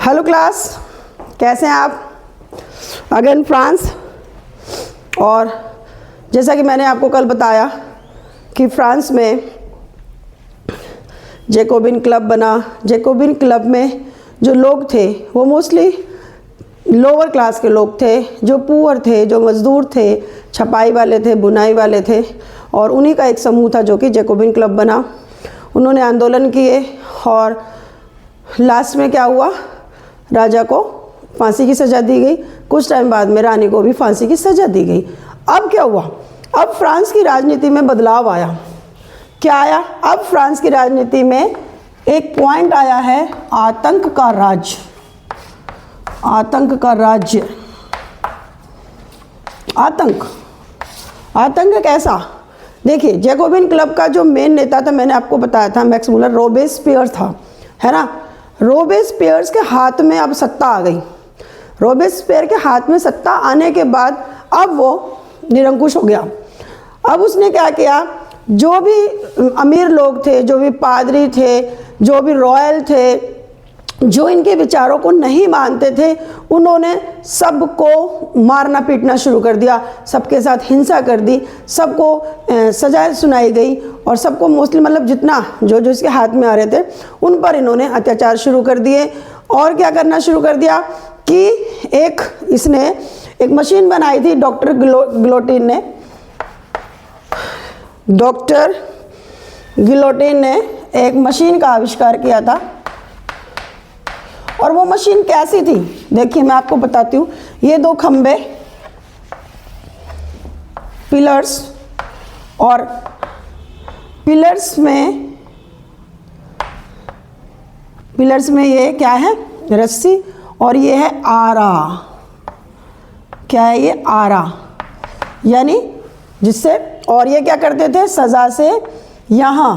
Hello class, कैसे हैं आप? Again France. और जैसा कि मैंने आपको कल बताया कि फ्रांस में जैकोबिन क्लब बना। जैकोबिन क्लब में जो लोग थे वो मोस्टली लोअर क्लास के लोग थे, जो पुअर थे, जो मज़दूर थे, छपाई वाले थे, बुनाई वाले थे, और उन्हीं का एक समूह था जो कि जैकोबिन क्लब बना। उन्होंने आंदोलन किए और लास्ट में क्या हुआ, राजा को फांसी की सज़ा दी गई। कुछ टाइम बाद में रानी को भी फांसी की सज़ा दी गई। अब क्या हुआ? अब फ्रांस की राजनीति में बदलाव आया। क्या आया? अब फ्रांस की राजनीति में एक पॉइंट आया है, आतंक का राज्य। आतंक का राज्य। आतंक कैसा? देखिए, जैकोबिन क्लब का जो मेन नेता था, मैंने आपको बताया था, मैक्स मुलर, रोबेस्पियर था, है ना। रोबेस्पियर के हाथ में अब सत्ता आ गई। रोबेस्पियर के हाथ में सत्ता आने के बाद अब वो निरंकुश हो गया। अब उसने क्या किया, जो भी अमीर लोग थे, जो भी पादरी थे, जो भी रॉयल थे, जो इनके विचारों को नहीं मानते थे, उन्होंने सबको मारना पीटना शुरू कर दिया, सबके साथ हिंसा कर दी, सबको सजाएं सुनाई गई और सबको मोस्टली मतलब जितना जो इसके हाथ में आ रहे थे उन पर इन्होंने अत्याचार शुरू कर दिए। और क्या करना शुरू कर दिया कि इसने एक मशीन बनाई थी, डॉक्टर गिलोटिन ने। डॉक्टर गिलोटिन ने एक मशीन का आविष्कार किया था। और वो मशीन कैसी थी? देखिए, मैं आपको बताती हूँ। ये दो खंबे, पिलर्स, और पिलर्स में ये क्या है, रस्सी, और ये है आरा। क्या है ये? आरा। यानी जिससे, और ये क्या करते थे, सजा से यहाँ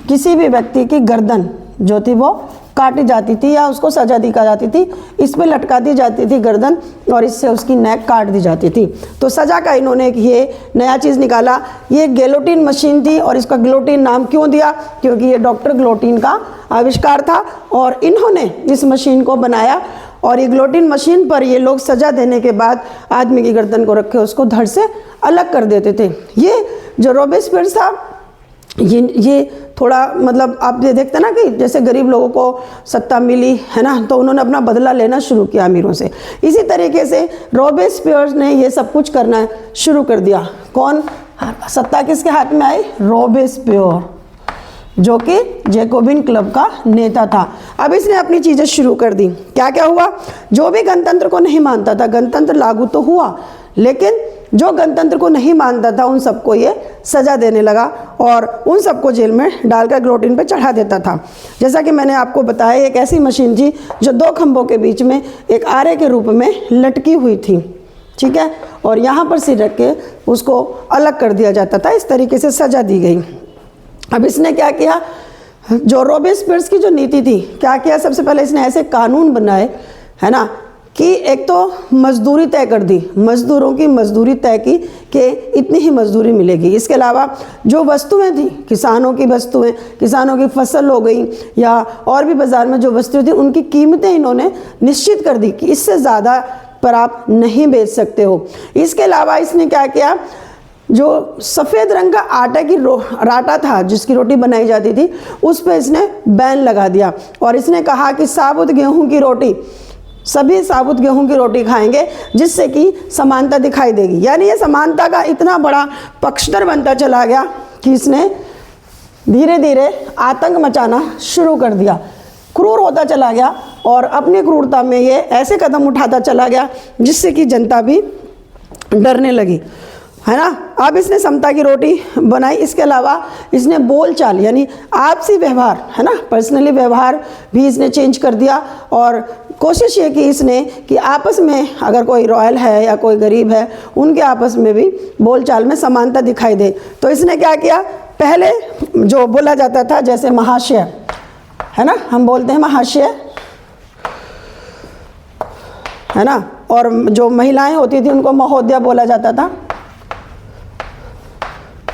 किसी भी व्यक्ति की गर्दन जो थी वो काटी जाती थी या उसको सजा दी जाती थी। इस पे लटका दी जाती थी गर्दन और इससे उसकी नेक काट दी जाती थी। तो सजा का इन्होंने ये नया चीज़ निकाला। ये गिलोटिन मशीन थी और इसका गिलोटिन नाम क्यों दिया? क्योंकि ये डॉक्टर गिलोटिन का आविष्कार था और इन्होंने इस मशीन को बनाया। और ये गिलोटिन मशीन पर ये लोग सजा देने के बाद आदमी की गर्दन को रख के उसको धड़ से अलग कर देते थे। ये जो रोबेस्पियर था, ये थोड़ा मतलब आप ये देखते ना कि जैसे गरीब लोगों को सत्ता मिली, है ना, तो उन्होंने अपना बदला लेना शुरू किया अमीरों से। इसी तरीके से रोबेस्पियर ने ये सब कुछ करना शुरू कर दिया। कौन? सत्ता किसके हाथ में आई? रोबेस्पियर, जो कि जैकोबिन क्लब का नेता था। अब इसने अपनी चीज़ें शुरू कर दी। क्या क्या हुआ? जो भी गणतंत्र को नहीं मानता था, गणतंत्र लागू तो हुआ, लेकिन जो गणतंत्र को नहीं मानता था उन सबको ये सज़ा देने लगा और उन सबको जेल में डालकर गिलोटिन पे चढ़ा देता था। जैसा कि मैंने आपको बताया, एक ऐसी मशीन थी जो दो खंभों के बीच में एक आरे के रूप में लटकी हुई थी, ठीक है, और यहाँ पर सिर रख के उसको अलग कर दिया जाता था। इस तरीके से सज़ा दी गई। अब इसने क्या किया, जो रोबेस्पियर की जो नीति थी, क्या किया, सबसे पहले इसने ऐसे कानून बनाए, है ना, कि एक तो मजदूरी तय कर दी, मजदूरों की मजदूरी तय की कि इतनी ही मजदूरी मिलेगी। इसके अलावा जो वस्तुएं थी, किसानों की वस्तुएं, किसानों की फसल हो गई या और भी बाज़ार में जो वस्तुएं थी, उनकी कीमतें इन्होंने निश्चित कर दी कि इससे ज़्यादा पर आप नहीं बेच सकते हो। इसके अलावा इसने क्या किया, जो सफ़ेद रंग का आटा की राटा था जिसकी रोटी बनाई जाती थी, उस पर इसने बैन लगा दिया और इसने कहा कि साबुत गेहूं की रोटी, सभी साबुत गेहूं की रोटी खाएंगे, जिससे कि समानता दिखाई देगी। यानी ये समानता का इतना बड़ा पक्षधर बनता चला गया कि इसने धीरे धीरे आतंक मचाना शुरू कर दिया, क्रूर होता चला गया और अपनी क्रूरता में ये ऐसे कदम उठाता चला गया जिससे कि जनता भी डरने लगी, है ना। अब इसने समता की रोटी बनाई। इसके अलावा इसने बोलचाल यानी आपसी व्यवहार, है ना, पर्सनली व्यवहार भी इसने चेंज कर दिया और कोशिश ये की इसने कि आपस में अगर कोई रॉयल है या कोई गरीब है, उनके आपस में भी बोलचाल में समानता दिखाई दे। तो इसने क्या किया, पहले जो बोला जाता था जैसे महाशय, है ना, हम बोलते हैं महाशय, है ना, और जो महिलाएं होती थी उनको महोदया बोला जाता था।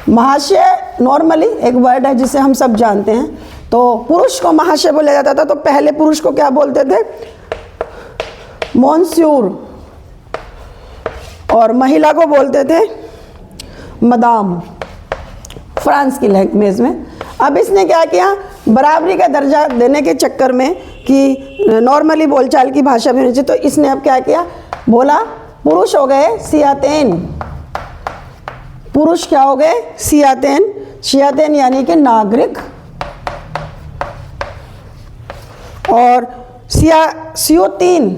महाशय नॉर्मली एक वर्ड है जिसे हम सब जानते हैं तो पुरुष को महाशय बोला जाता था, तो पहले पुरुष को क्या बोलते थे? मॉन्स्यूर, और महिला को बोलते थे मदाम, फ्रांस की लैंग्वेज में। अब इसने क्या किया, बराबरी का दर्जा देने के चक्कर में कि नॉर्मली बोलचाल की भाषा भी होनी चाहिए, तो इसने अब क्या किया, बोला पुरुष हो गए सियातेन, पुरुष क्या हो गए? सियातेन, सियातेन यानी कि नागरिक, और सियोतीन,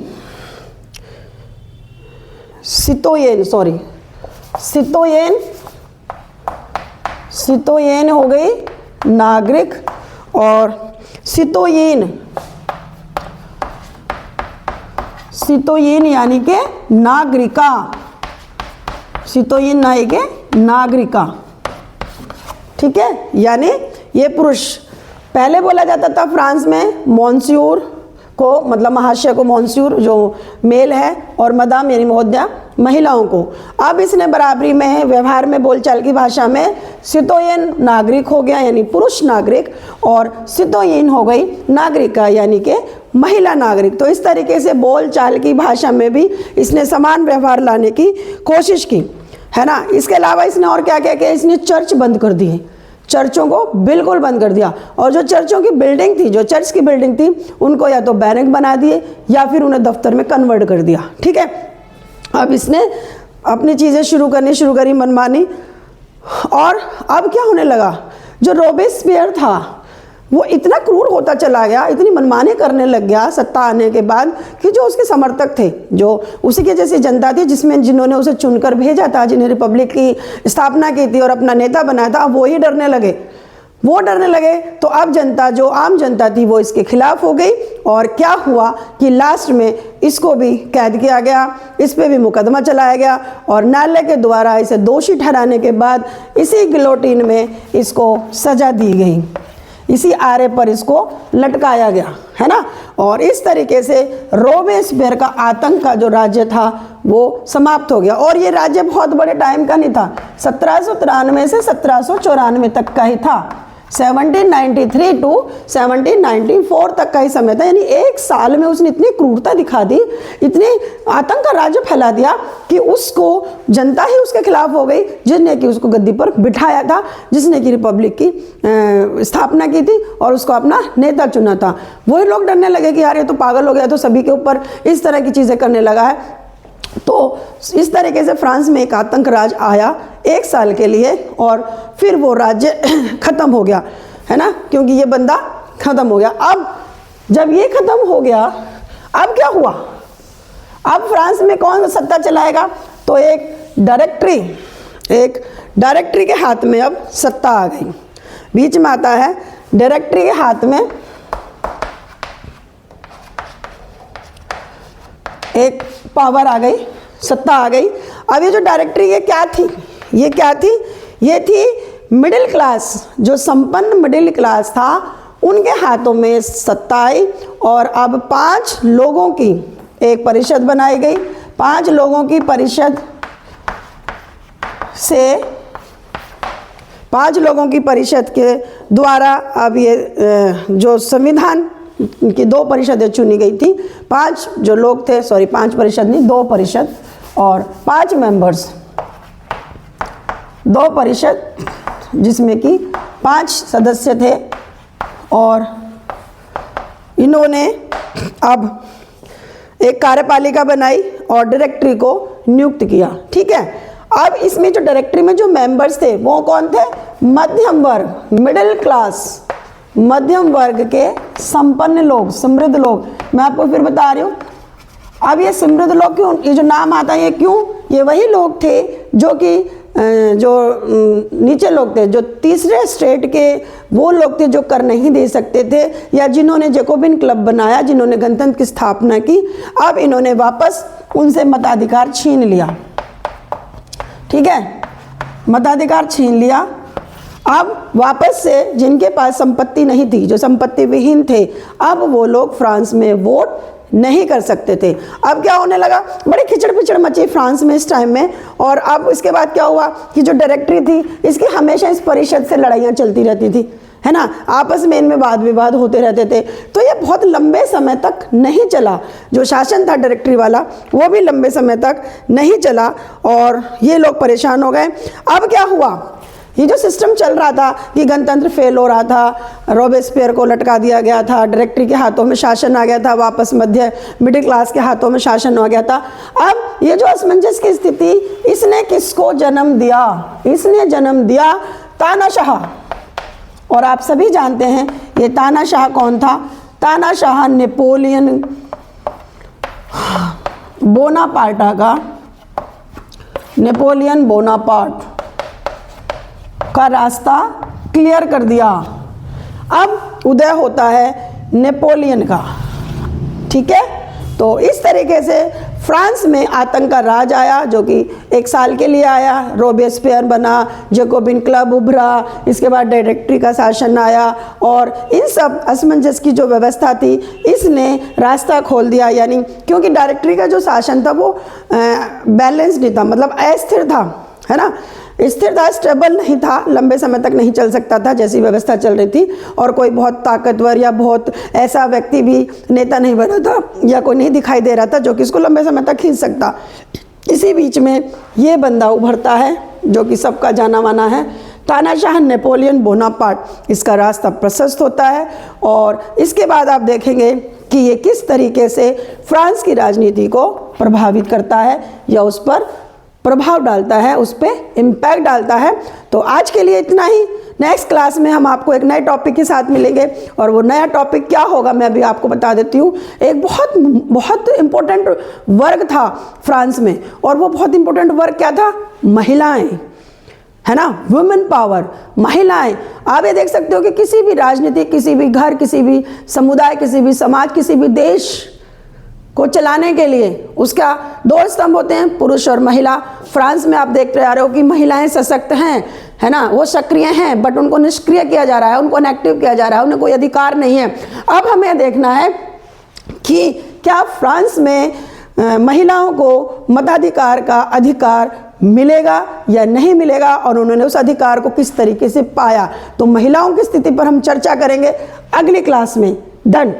सितोयेन, सॉरी सितोयेन, सितोयेन हो गई नागरिक, और सितोयेन, सितोयेन यानी के नागरिका, सितोयेन यानी के नागरिका, ठीक है। यानी ये पुरुष, पहले बोला जाता था फ्रांस में मॉन्स्यूर को, मतलब महाशय को मॉन्स्यूर जो मेल है, और मदाम यानी महोदया महिलाओं को। अब इसने बराबरी में व्यवहार में बोलचाल की भाषा में सितोयेन नागरिक हो गया यानी पुरुष नागरिक, और सितोयेन हो गई नागरिका यानी कि महिला नागरिक। तो इस तरीके से बोलचाल की भाषा में भी इसने समान व्यवहार लाने की कोशिश की, है ना। इसके अलावा इसने और क्या क्या किया, इसने चर्च बंद कर दिए, चर्चों को बिल्कुल बंद कर दिया, और जो चर्चों की बिल्डिंग थी, जो चर्च की बिल्डिंग थी, उनको या तो बैरक बना दिए या फिर उन्हें दफ्तर में कन्वर्ट कर दिया, ठीक है। अब इसने अपनी चीज़ें शुरू करी मनमानी, और अब क्या होने लगा, जो रोबेस्पियर था वो इतना क्रूर होता चला गया, इतनी मनमानी करने लग गया सत्ता आने के बाद, कि जो उसके समर्थक थे, जो उसी के जैसी जनता थी जिन्होंने उसे चुनकर भेजा था, जिन्हें रिपब्लिक की स्थापना की थी और अपना नेता बनाया था, अब वो ही डरने लगे, वो डरने लगे। तो अब जनता, जो आम जनता थी, वो इसके खिलाफ हो गई, और क्या हुआ कि लास्ट में इसको भी कैद किया गया, इस पे भी मुकदमा चलाया गया, और न्यायालय के द्वारा इसे दोषी ठहराने के बाद इसी गिलोटिन में इसको सजा दी गई, इसी आरे पर इसको लटकाया गया, है ना। और इस तरीके से रोबेस्पियर का आतंक का जो राज्य था वो समाप्त हो गया, और ये राज्य बहुत बड़े टाइम का नहीं था, 1793 से 1794 तक का ही था, 1793 टू 1794 तक का ही समय था। यानी एक साल में उसने इतनी क्रूरता दिखा दी, इतनी आतंक का राज्य फैला दिया कि उसको जनता ही उसके खिलाफ हो गई, जिसने कि उसको गद्दी पर बिठाया था, जिसने कि रिपब्लिक की स्थापना की थी और उसको अपना नेता चुना था। वही लोग डरने लगे कि यार ये तो पागल हो गया, तो सभी के ऊपर इस तरह की चीज़ें करने लगा है। तो इस तरीके से फ्रांस में एक आतंक राज आया एक साल के लिए, और फिर वो राज्य ख़त्म हो गया, है ना, क्योंकि ये बंदा ख़त्म हो गया। अब जब ये ख़त्म हो गया, अब क्या हुआ, अब फ्रांस में कौन सत्ता चलाएगा? तो एक डायरेक्टरी के हाथ में अब सत्ता आ गई, बीच में आता है डायरेक्टरी के हाथ में एक पावर आ गई, सत्ता आ गई। अब ये जो डायरेक्टरी ये क्या थी, ये थी मिडिल क्लास, जो संपन्न मिडिल क्लास था उनके हाथों में सत्ता आई, और अब 5 लोगों की एक परिषद बनाई गई। 5 लोगों की परिषद से 5 लोगों की परिषद के द्वारा अब ये जो संविधान की 2 परिषदें चुनी गई थी। 5 जो लोग थे, 5 परिषद नहीं, 2 परिषद और 5 मेंबर्स, 2 परिषद जिसमें कि 5 सदस्य थे, और इन्होंने अब एक कार्यपालिका बनाई और डायरेक्टरी को नियुक्त किया, ठीक है। अब इसमें जो डायरेक्टरी में जो मेंबर्स थे वो कौन थे? मध्यम वर्ग, मिडिल क्लास, मध्यम वर्ग के संपन्न लोग, समृद्ध लोग। मैं आपको फिर बता रही हूँ। अब ये समृद्ध लोग क्यों, ये जो नाम आता है ये क्यों? ये वही लोग थे जो कि जो नीचे लोग थे, जो तीसरे स्टेट के वो लोग थे जो कर नहीं दे सकते थे, या जिन्होंने जैकोबिन क्लब बनाया, जिन्होंने गणतंत्र की स्थापना की। अब इन्होंने वापस उनसे मताधिकार छीन लिया, ठीक है, मताधिकार छीन लिया। अब वापस से जिनके पास संपत्ति नहीं थी, जो संपत्ति विहीन थे, अब वो लोग फ्रांस में वोट नहीं कर सकते थे। अब क्या होने लगा, बड़ी खिचड़ पिचड़ मची फ्रांस में इस टाइम में। और अब इसके बाद क्या हुआ कि जो डायरेक्टरी थी इसकी हमेशा इस परिषद से लड़ाइयाँ चलती रहती थी, है ना, आपस में इनमें वाद विवाद होते रहते थे। तो ये बहुत लंबे समय तक नहीं चला, जो शासन था डायरेक्टरी वाला वो भी लंबे समय तक नहीं चला और ये लोग परेशान हो गए। अब क्या हुआ, ये जो सिस्टम चल रहा था कि गणतंत्र फेल हो रहा था, रॉबेस्पियर को लटका दिया गया था, डायरेक्टरी के हाथों में शासन आ गया था, वापस मिडिल क्लास के हाथों में शासन हो गया था। अब ये जो असमंजस की स्थिति, इसने किसको जन्म दिया? इसने जन्म दिया तानाशाह। और आप सभी जानते हैं ये तानाशाह कौन था? तानाशाह नेपोलियन बोनापार्टा का, नेपोलियन बोनापार्ट का रास्ता क्लियर कर दिया। अब उदय होता है नेपोलियन का, ठीक है। तो इस तरीके से फ्रांस में आतंक का राज आया, जो कि 1 साल के लिए आया। रॉबेस्पियर बना, जैकोबिन क्लब उभरा, इसके बाद डायरेक्टरी का शासन आया और इन सब असमंजस की जो व्यवस्था थी इसने रास्ता खोल दिया। यानी क्योंकि डायरेक्टरी का जो शासन था वो बैलेंस नहीं था, मतलब अस्थिर था, है ना, स्थिर था, स्टेबल नहीं था, लंबे समय तक नहीं चल सकता था जैसी व्यवस्था चल रही थी। और कोई बहुत ताकतवर या बहुत ऐसा व्यक्ति भी नेता नहीं बना था या कोई नहीं दिखाई दे रहा था जो कि इसको लंबे समय तक खींच सकता। इसी बीच में ये बंदा उभरता है जो कि सबका जाना माना है, तानाशाह नेपोलियन बोनापार्ट। इसका रास्ता प्रशस्त होता है और इसके बाद आप देखेंगे कि ये किस तरीके से फ्रांस की राजनीति को प्रभावित करता है या उस पर प्रभाव डालता है, उस पर इम्पैक्ट डालता है। तो आज के लिए इतना ही। नेक्स्ट क्लास में हम आपको एक नए टॉपिक के साथ मिलेंगे और वो नया टॉपिक क्या होगा मैं अभी आपको बता देती हूँ। एक बहुत इम्पोर्टेंट वर्ग था फ्रांस में, और वो बहुत इम्पोर्टेंट वर्ग क्या था? महिलाएं, है ना, वुमेन पावर, महिलाएं। आप ये देख सकते हो कि किसी भी राजनीति, किसी भी घर, किसी भी समुदाय, किसी भी समाज, किसी भी देश को चलाने के लिए उसका 2 स्तंभ होते हैं, पुरुष और महिला। फ्रांस में आप देखते आ रहे हो कि महिलाएं सशक्त हैं, है ना, वो सक्रिय हैं, बट उनको निष्क्रिय किया जा रहा है, उनको इनएक्टिव किया जा रहा है, उन्हें कोई अधिकार नहीं है। अब हमें देखना है कि क्या फ्रांस में महिलाओं को मताधिकार का अधिकार मिलेगा या नहीं मिलेगा और उन्होंने उस अधिकार को किस तरीके से पाया। तो महिलाओं की स्थिति पर हम चर्चा करेंगे अगली क्लास में। डन।